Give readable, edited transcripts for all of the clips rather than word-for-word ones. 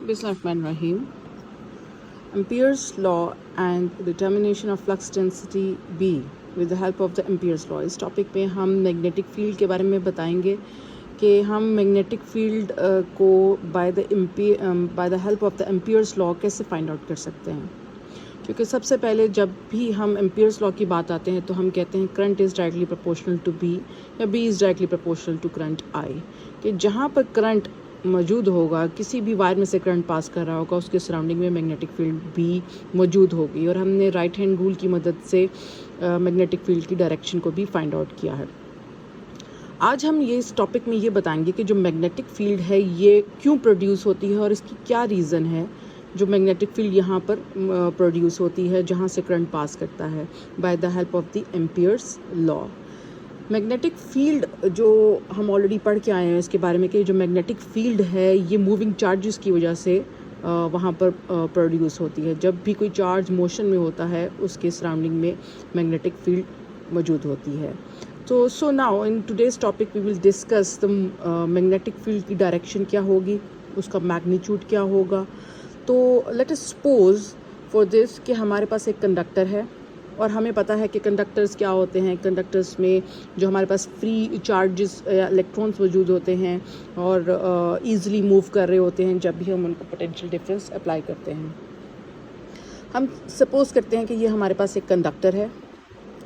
Bismillahirrahmanirrahim. Ampere's law and determination of flux density B with the help of the Ampere's law. इस topic में हम magnetic field के बारे में बताएंगे कि हम मैग्नेटिक फील्ड को by the help of the Ampere's law कैसे फाइंड आउट कर सकते हैं। क्योंकि सबसे पहले जब भी हम एम्पियर्स लॉ की बात आते हैं तो हम कहते हैं current is directly proportional to B या B is directly proportional to current I, कि जहाँ पर करंट मौजूद होगा, किसी भी वायर में से करंट पास कर रहा होगा, उसके सराउंडिंग में मैग्नेटिक फील्ड भी मौजूद होगी। और हमने राइट हैंड रूल की मदद से मैग्नेटिक फील्ड की डायरेक्शन को भी फाइंड आउट किया है। आज हम ये इस टॉपिक में ये बताएंगे कि जो मैग्नेटिक फील्ड है ये क्यों प्रोड्यूस होती है और इसकी क्या रीज़न है जो मैग्नेटिक फील्ड यहाँ पर प्रोड्यूस होती है जहाँ से करंट पास करता है by the help of the Ampere's law. Magnetic field जो हम ऑलरेडी पढ़ के आए हैं इसके बारे में कि जो मैग्नेटिक फील्ड है ये मूविंग चार्जेस की वजह से वहाँ पर प्रोड्यूस होती है। जब भी कोई चार्ज मोशन में होता है उसके सराउंडिंग में मैग्नेटिक फील्ड मौजूद होती है। तो so now in today's topic we will discuss the magnetic field की डायरेक्शन क्या होगी, उसका मैग्नीट्यूड क्या होगा। तो let us suppose for this कि हमारे पास एक कंडक्टर है और हमें पता है कि कंडक्टर्स क्या होते हैं। कंडक्टर्स में जो हमारे पास फ्री चार्जेस या इलेक्ट्रॉन्स मौजूद होते हैं और ईज़िली मूव कर रहे होते हैं जब भी हम उनको पोटेंशियल डिफरेंस अप्लाई करते हैं। हम सपोज़ करते हैं कि ये हमारे पास एक कंडक्टर है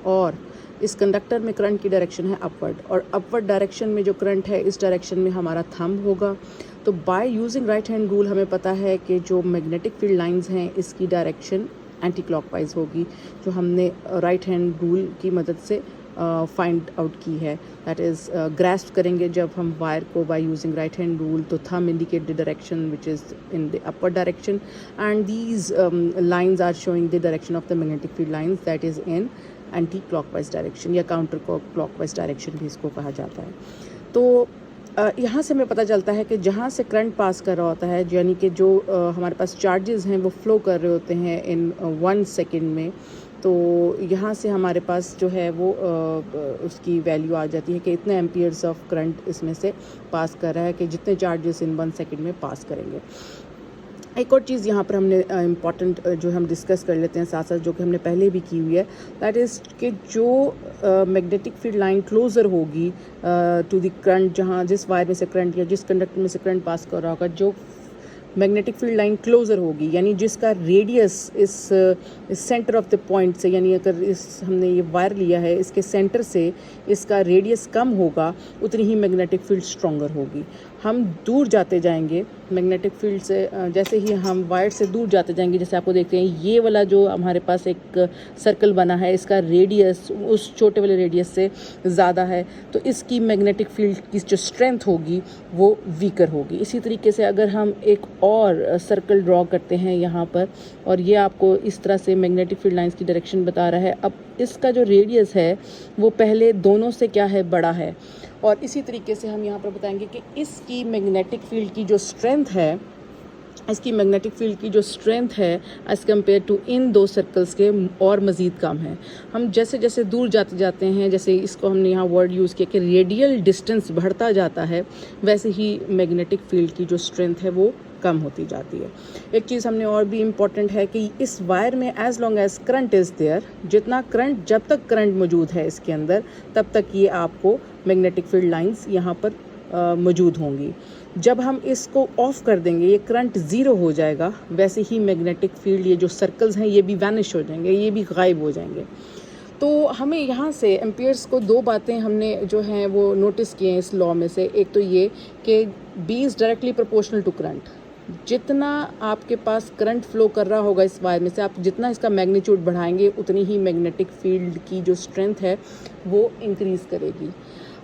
और इस कंडक्टर में करंट की डायरेक्शन है अपवर्ड, और अपवर्ड डायरेक्शन में जो करंट है इस डायरेक्शन में हमारा थंब होगा। तो bye using right hand rule हमें पता है कि जो मैग्नेटिक फील्ड लाइंस हैं इसकी डायरेक्शन एंटी क्लॉकवाइज होगी, जो हमने राइट हैंड रूल की मदद से फाइंड आउट की है। दैट इज़ ग्रास्प करेंगे जब हम वायर को by using right hand rule, तो thumb indicate the direction which is in the upper direction and these lines are showing the direction of the magnetic field lines that is in anti clockwise direction या counter clockwise direction भी इसको कहा जाता है। तो यहाँ से हमें पता चलता है कि जहाँ से करंट पास कर रहा होता है, यानी कि जो हमारे पास चार्जेस हैं वो फ्लो कर रहे होते हैं इन 1 सेकेंड में, तो यहाँ से हमारे पास जो है वो उसकी वैल्यू आ जाती है कि इतने एम्पियर्स ऑफ करंट इसमें से पास कर रहा है, कि जितने चार्जेस इन 1 सेकेंड में पास करेंगे। एक और चीज़ यहाँ पर हमने इम्पॉर्टेंट जो हम डिस्कस कर लेते हैं साथ साथ, जो कि हमने पहले भी की हुई है, दैट इज़ कि जो मैग्नेटिक फील्ड लाइन क्लोज़र होगी टू द करंट, जहाँ जिस वायर में से करंट या जिस कंडक्टर में से करंट पास कर रहा होगा, जो मैग्नेटिक फील्ड लाइन क्लोज़र होगी यानी जिसका रेडियस इस सेंटर ऑफ द पॉइंट से, यानी अगर इस हमने ये वायर लिया है इसके सेंटर से इसका रेडियस कम होगा उतनी ही मैग्नेटिक फील्ड स्ट्रॉन्गर होगी। हम दूर जाते जाएंगे मैग्नेटिक फील्ड से, जैसे ही हम वायर से दूर जाते जाएंगे, जैसे आपको देखते हैं ये वाला जो हमारे पास एक सर्कल बना है इसका रेडियस उस छोटे वाले रेडियस से ज़्यादा है, तो इसकी मैग्नेटिक फील्ड की जो स्ट्रेंथ होगी वो वीकर होगी। इसी तरीके से अगर हम एक और सर्कल ड्रॉ करते हैं यहाँ पर, और ये आपको इस तरह से मैग्नेटिक फील्ड लाइंस की डायरेक्शन बता रहा है। अब इसका जो रेडियस है वो पहले दोनों से क्या है, बड़ा है, और इसी तरीके से हम यहाँ पर बताएंगे कि इसकी मैग्नेटिक फील्ड की जो स्ट्रेंथ है, इसकी मैग्नेटिक फील्ड की जो स्ट्रेंथ है एज़ कम्पेयर टू इन दो सर्कल्स के और मज़ीद कम है। हम जैसे जैसे दूर जाते जाते हैं, जैसे इसको हमने यहाँ वर्ड यूज़ किया कि रेडियल डिस्टेंस बढ़ता जाता है, वैसे ही मैग्नेटिक फील्ड की जो स्ट्रेंथ है वो कम होती जाती है। एक चीज़ हमने और भी इम्पॉर्टेंट है कि इस वायर में as long as current is there, जितना करंट, जब तक करंट मौजूद है इसके अंदर तब तक ये आपको मैग्नेटिक फील्ड लाइंस यहाँ पर मौजूद होंगी। जब हम इसको ऑफ कर देंगे, ये करंट ज़ीरो हो जाएगा, वैसे ही मैग्नेटिक फील्ड, ये जो सर्कल्स हैं ये भी वैनिश हो जाएंगे, ये भी गायब हो जाएंगे। तो हमें यहाँ से एम्पियर्स को दो बातें हमने जो हैं वो नोटिस किए हैं इस लॉ में से। एक तो ये कि B is directly proportional to current, जितना आपके पास करंट फ्लो कर रहा होगा इस वायर में से, आप जितना इसका मैग्नीट्यूड बढ़ाएंगे उतनी ही मैग्नेटिक फील्ड की जो स्ट्रेंथ है वो इंक्रीज़ करेगी।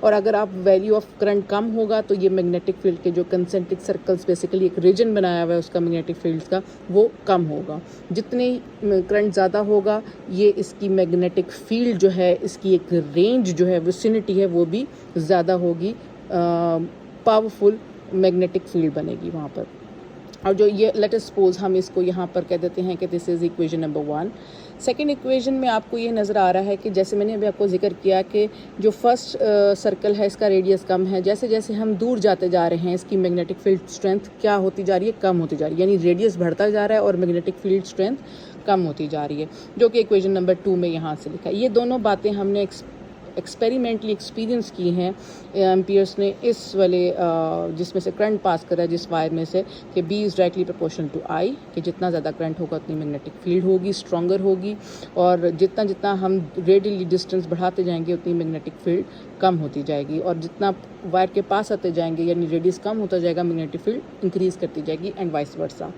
और अगर आप वैल्यू ऑफ करंट कम होगा तो ये मैग्नेटिक फील्ड के जो कंसेंट्रिक सर्कल्स, बेसिकली एक रीजन बनाया हुआ है उसका मैग्नेटिक फील्ड का, वो कम होगा। जितने करंट ज़्यादा होगा ये इसकी मैग्नेटिक फील्ड जो है, इसकी एक रेंज जो है, विसिनिटी है, वो भी ज़्यादा होगी, पावरफुल मैग्नेटिक फील्ड बनेगी वहाँ पर। और जो ये लेट अस सपोज हम इसको यहाँ पर कह देते हैं कि this is equation number 1। Second equation में आपको ये नज़र आ रहा है कि जैसे मैंने अभी आपको जिक्र किया कि जो फर्स्ट सर्कल है इसका रेडियस कम है, जैसे जैसे हम दूर जाते जा रहे हैं इसकी मैग्नेटिक फील्ड स्ट्रेंथ क्या होती जा रही है, कम होती जा रही है, यानी रेडियस बढ़ता जा रहा है और मैग्नेटिक फील्ड स्ट्रेंथ कम होती जा रही है, जो कि इक्वेशन नंबर 2 में यहाँ से लिखा है। ये दोनों बातें हमने एक्सपेरिमेंटली एक्सपीरियंस की हैं एम्पियर्स ने इस वाले जिसमें से करंट पास कर रहा है जिस वायर में से, कि B is directly proportional to I, कि जितना ज़्यादा करंट होगा उतनी मैग्नेटिक फील्ड होगी, स्ट्रॉन्गर होगी, और जितना जितना हम रेडियली डिस्टेंस बढ़ाते जाएंगे उतनी मैग्नेटिक फील्ड कम होती जाएगी, और जितना वायर के पास आते जाएंगे यानी रेडियस कम होता जाएगा मैग्नेटिक फील्ड इंक्रीज़ करती जाएगी, and vice versa.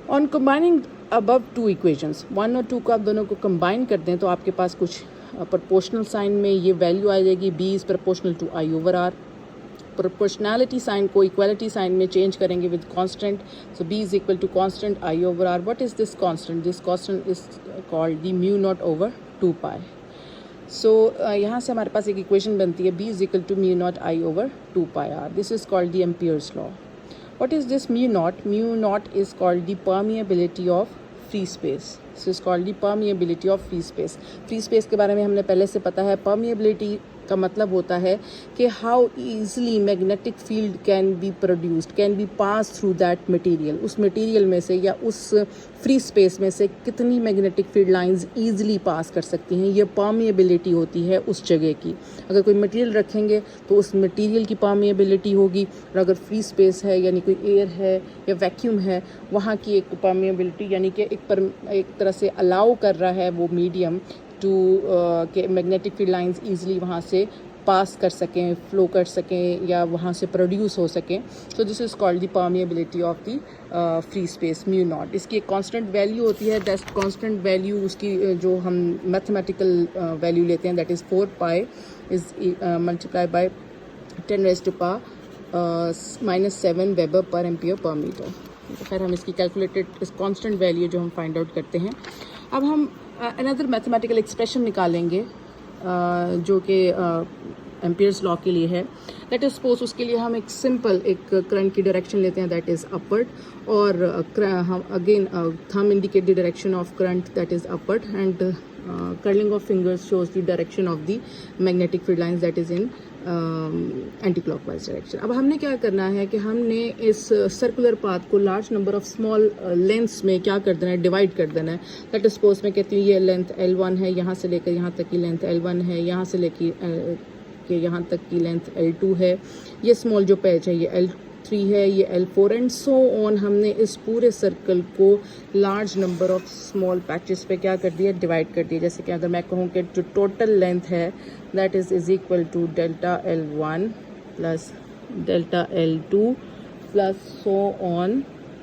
On combining above 2 equations, 1 और 2 को आप दोनों को कंबाइन कर दें तो आपके पास कुछ प्रोपोर्शनल साइन में ये वैल्यू आ जाएगी, B is proportional to I over R। Proportionality sign को इक्वलिटी साइन में चेंज करेंगे with constant, so B is equal to constant I over R। What is this constant? This constant is called the mu nought over 2 pi. So यहाँ से हमारे पास एक equation बनती है, B is equal to mu nought I over 2 pi R। This is called the Ampere's law. What is this mu naught? Mu naught is called the permeability of free space. This is called the permeability of free space. Free space के बारे में हमने पहले से पता है। permeability का मतलब होता है कि how easily magnetic field can be produced, can be pass through that material. उस मटेरियल में से या उस फ्री स्पेस में से कितनी मैग्नेटिक फील्ड लाइंस ईज़िली पास कर सकती हैं, ये परमेबिलिटी होती है उस जगह की। अगर कोई मटेरियल रखेंगे तो उस मटेरियल की परमेबिलिटी होगी, और अगर फ्री स्पेस है यानी कोई एयर है या वैक्यूम है, वहाँ की एक परमेबिलिटी यानी कि एक तरह से अलाउ कर रहा है वो मीडियम टू के मैग्नेटिक फील्ड लाइंस ईज़िली वहाँ से पास कर सकें, फ्लो कर सकें या वहाँ से प्रोड्यूस हो सकें। So this is called the permeability of the free space mu naught. इसकी एक कांस्टेंट वैल्यू होती है, दैट कांस्टेंट वैल्यू उसकी जो हम मैथमेटिकल वैल्यू लेते हैं that is 4 pi is multiply by 10⁻⁻⁷ weber per ampere per metre. खैर हम इसकी कैलकुलेटेड इस कांस्टेंट वैल्यू जो हम फाइंड आउट करते हैं। अब हम अनदर मैथमेटिकल एक्सप्रेशन निकालेंगे जो कि एम्पियर्स लॉ के लिए है। लेट अस सपोज उसके लिए हम एक सिंपल एक करंट की डायरेक्शन लेते हैं दैट इज़ अपवर्ड, और हम again thumb indicate the direction of current that is upward, and curling of fingers shows the direction of the magnetic field lines that is in anti clockwise direction. अब हमने क्या करना है कि हमने इस सर्कुलर पाथ को large number of small lengths में क्या कर देना है, डिवाइड कर देना है। लेट सपोज मैं कहती हूँ ये लेंथ L1 है, यहाँ से लेकर यहाँ तक की लेंथ L1 है, यहाँ से लेकर यहाँ तक की लेंथ L2 है, ये स्मॉल जो पैच है ये L3 है, ये L4 एंड सो ऑन। हमने इस पूरे सर्कल को large number of small patches पे क्या कर दिया, डिवाइड कर दिया। जैसे कि अगर मैं कहूँ कि जो टोटल लेंथ है that is equal to delta L1 plus delta L2 plus so on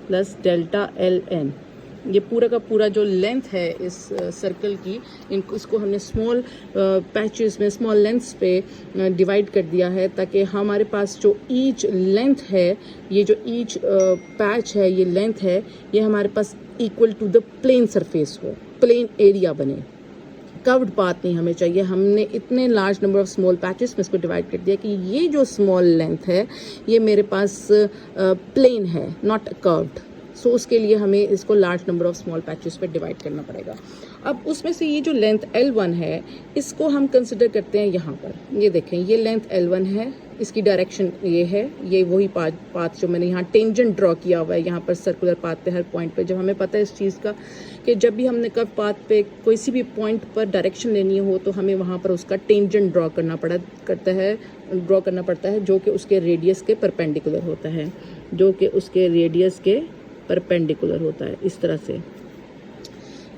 plus delta LN। ये पूरा का पूरा जो लेंथ है इस सर्कल की, इसको हमने स्मॉल पैचेस में स्मॉल लेंथ्स पे डिवाइड कर दिया है, ताकि हमारे पास जो ईच लेंथ है, ये जो ईच पैच है, ये लेंथ है, ये हमारे पास equal to the plane surface हो, प्लेन एरिया बने। कर्व्ड पाथ नहीं हमें चाहिए। हमने इतने large number of small patches में इसको डिवाइड कर दिया कि ये जो स्मॉल लेंथ है ये मेरे पास प्लेन है, नॉट कर्व्ड। सो उसके लिए हमें इसको large number of small patches पे डिवाइड करना पड़ेगा। अब उसमें से ये जो लेंथ L1 है इसको हम कंसिडर करते हैं यहाँ पर। ये देखें, ये लेंथ L1 है, इसकी डायरेक्शन ये है, ये वही पाथ जो मैंने यहाँ टेंजेंट ड्रॉ किया हुआ है यहाँ पर सर्कुलर पाथ पे हर पॉइंट पे। जब हमें पता है इस चीज़ का कि जब भी हमने कर्व पाथ पे कोई सी भी पॉइंट पर डायरेक्शन लेनी हो तो हमें वहाँ पर उसका टेंजेंट ड्रॉ करना पड़ता है जो कि उसके रेडियस के परपेंडिकुलर होता है, परपेंडिकुलर होता है इस तरह से।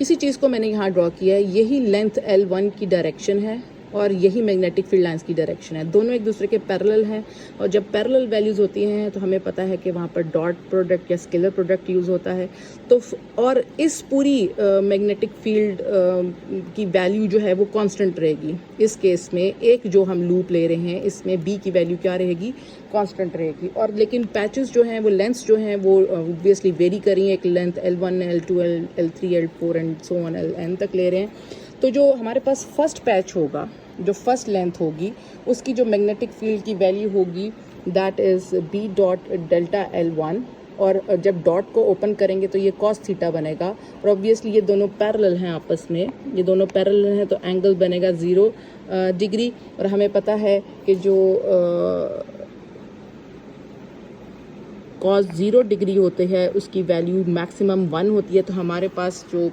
इसी चीज़ को मैंने यहाँ ड्रॉ किया है। यही लेंथ L1 की डायरेक्शन है और यही मैग्नेटिक फील्ड लाइंस की डायरेक्शन है। दोनों एक दूसरे के पैरेलल हैं, और जब पैरेलल वैल्यूज़ होती हैं तो हमें पता है कि वहाँ पर डॉट प्रोडक्ट या स्केलर प्रोडक्ट यूज़ होता है। तो और इस पूरी मैग्नेटिक फील्ड की वैल्यू जो है वो कांस्टेंट रहेगी। इस केस में एक जो हम लूप ले रहे हैं इसमें B की वैल्यू क्या रहेगी, कांस्टेंट रहेगी। और लेकिन पैचेस जो हैं वो लेंथ्स जो हैं वो ऑब्वियसली वेरी कर रही हैं। एक length L1, L2, L3, L4 and so on LN तक ले रहे हैं। तो जो हमारे पास फर्स्ट पैच होगा, जो फर्स्ट लेंथ होगी, उसकी जो मैग्नेटिक फील्ड की वैल्यू होगी that is B dot delta L1 और जब डॉट को ओपन करेंगे तो ये कॉस थीटा बनेगा, और ऑब्वियसली ये दोनों पैरेलल हैं आपस में, ये दोनों पैरेलल हैं तो एंगल बनेगा 0 डिग्री। और हमें पता है कि जो कॉस 0 डिग्री होते हैं उसकी वैल्यू मैक्सिमम 1 होती है, तो हमारे पास जो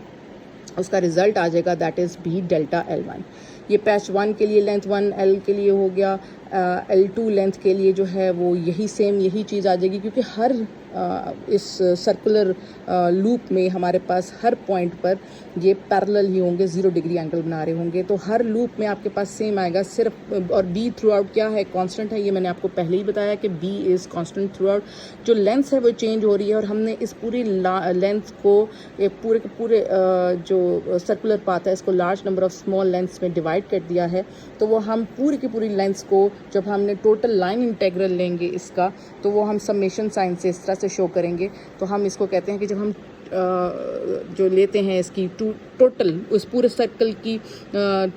उसका रिजल्ट आ जाएगा that is B delta L1। ये पैच 1 के लिए लेंथ 1 L के लिए हो गया, L2 लेंथ के लिए जो है वो यही सेम यही चीज़ आ जाएगी, क्योंकि हर इस सर्कुलर लूप में हमारे पास हर पॉइंट पर ये पैरेलल ही होंगे, 0 डिग्री एंगल बना रहे होंगे, तो हर लूप में आपके पास सेम आएगा सिर्फ। और बी थ्रू आउट क्या है, कांस्टेंट है, ये मैंने आपको पहले ही बताया कि B is constant throughout. जो लेंथ है वो चेंज हो रही है, और हमने इस पूरी लेंथ को पूरे के पूरे जो सर्कुलर पाथ है इसको large number of small lengths में डिवाइड कर दिया है। तो वो हम पूरी की पूरी लेंथ्स को जब हमने टोटल लाइन इंटेग्रल लेंगे इसका, तो वो हम समेशन साइन से इस तरह से शो करेंगे। तो हम इसको कहते हैं कि जब हम जो लेते हैं इसकी टोटल उस पूरे सर्कल की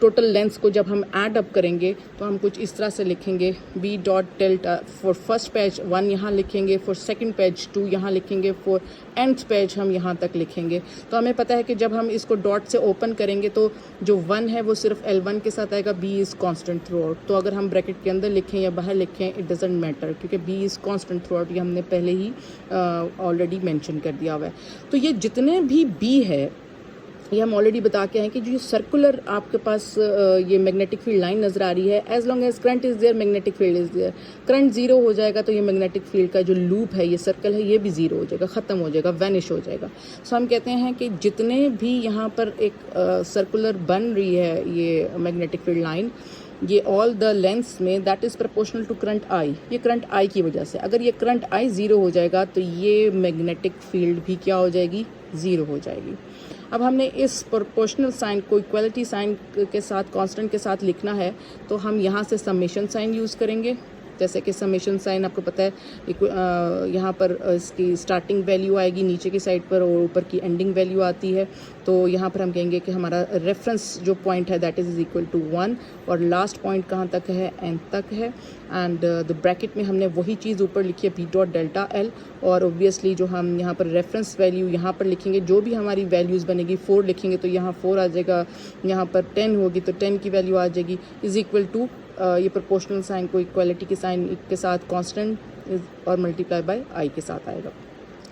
टोटल लेंथ्स को जब हम ऐड अप करेंगे तो हम कुछ इस तरह से लिखेंगे, B dot delta for first page 1 यहाँ लिखेंगे, फॉर सेकंड पेज 2 यहाँ लिखेंगे, फॉर nth पेज हम यहाँ तक लिखेंगे। तो हमें पता है कि जब हम इसको डॉट से ओपन करेंगे तो जो 1 है वो सिर्फ L1 के साथ आएगा, B is constant throughout. तो अगर हम ब्रैकेट के अंदर लिखें या बाहर लिखें इट डजेंट मैटर, क्योंकि B is constant throughout, ये हमने पहले ही ऑलरेडी मेंशन कर दिया हुआ है। तो ये जितने भी बी है ये हम ऑलरेडी बता के हैं कि जो सर्कुलर आपके पास ये मैग्नेटिक फील्ड लाइन नज़र आ रही है, as long as current is there magnetic field is there. Current 0 हो जाएगा तो ये मैग्नेटिक फील्ड का जो लूप है, ये सर्कल है, ये भी 0 हो जाएगा, ख़त्म हो जाएगा, वैनिश हो जाएगा। सो हम कहते हैं कि जितने भी यहाँ पर एक सर्कुलर बन रही है ये मैग्नेटिक फील्ड लाइन, ये ऑल द लेंथ्स में that is proportional to current I. ये करंट आई की वजह से, अगर ये करंट आई 0 हो जाएगा तो ये मैग्नेटिक फील्ड भी क्या हो जाएगी, 0 हो जाएगी। अब हमने इस प्रोपोर्शनल साइन को इक्वलिटी साइन के साथ कांस्टेंट के साथ लिखना है, तो हम यहाँ से समेशन साइन यूज़ करेंगे। जैसे कि समेशन साइन आपको पता है, यहाँ पर इसकी स्टार्टिंग वैल्यू आएगी नीचे की साइड पर और ऊपर की एंडिंग वैल्यू आती है। तो यहाँ पर हम कहेंगे कि हमारा रेफरेंस जो पॉइंट है दैट इज़ इक्वल टू 1, और लास्ट पॉइंट कहाँ तक है, n तक है। एंड द ब्रैकेट में हमने वही चीज़ ऊपर लिखी है बी डॉट डेल्टा L, और ओब्वियसली जो हम यहाँ पर रेफरेंस वैल्यू यहाँ पर लिखेंगे, जो भी हमारी वैल्यूज़ बनेगी, 4 लिखेंगे तो यहाँ 4 आ जाएगा, यहाँ पर 10 होगी तो 10 की वैल्यू आ जाएगी, इज़ इक्वल टू ये प्रोपोर्शनल साइन को इक्वलिटी के साइन के साथ कांस्टेंट और मल्टीप्लाई बाय आई के साथ आएगा।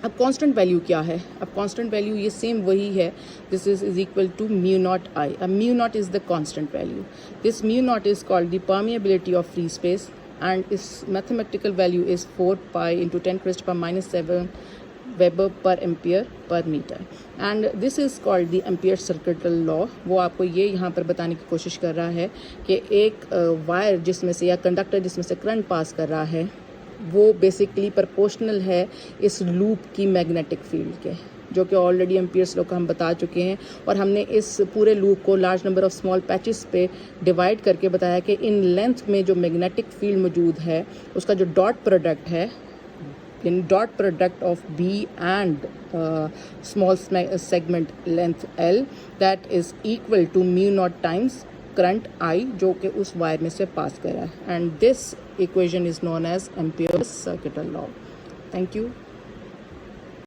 अब कांस्टेंट वैल्यू क्या है, अब कांस्टेंट वैल्यू ये सेम वही है, this is equal to mu naught I. अब mu naught is the constant value, this mu naught is called the permeability of free space, and इस mathematical value is 4 pi into 10⁻⁻⁷ weber per ampere per metre, and this is called the ampere circuital law. वो आपको ये यहाँ पर बताने की कोशिश कर रहा है कि एक वायर जिसमें से या कंडक्टर जिसमें से करंट पास कर रहा है वो बेसिकली प्रोपोर्शनल है इस लूप की मैग्नेटिक फील्ड के, जो कि ऑलरेडी एम्पियर्स लॉ का हम बता चुके हैं। और हमने इस पूरे लूप को large number of small patches पे डिवाइड करके बताया कि इन लेंथ में जो मैग्नेटिक फील्ड मौजूद है उसका जो डॉट प्रोडक्ट है, in dot product of B and small segment length L, that is equal to mu naught times current I जो कि उस वायर में से पास कर रहा है, and this equation is known as Ampere's circuital law. Thank you.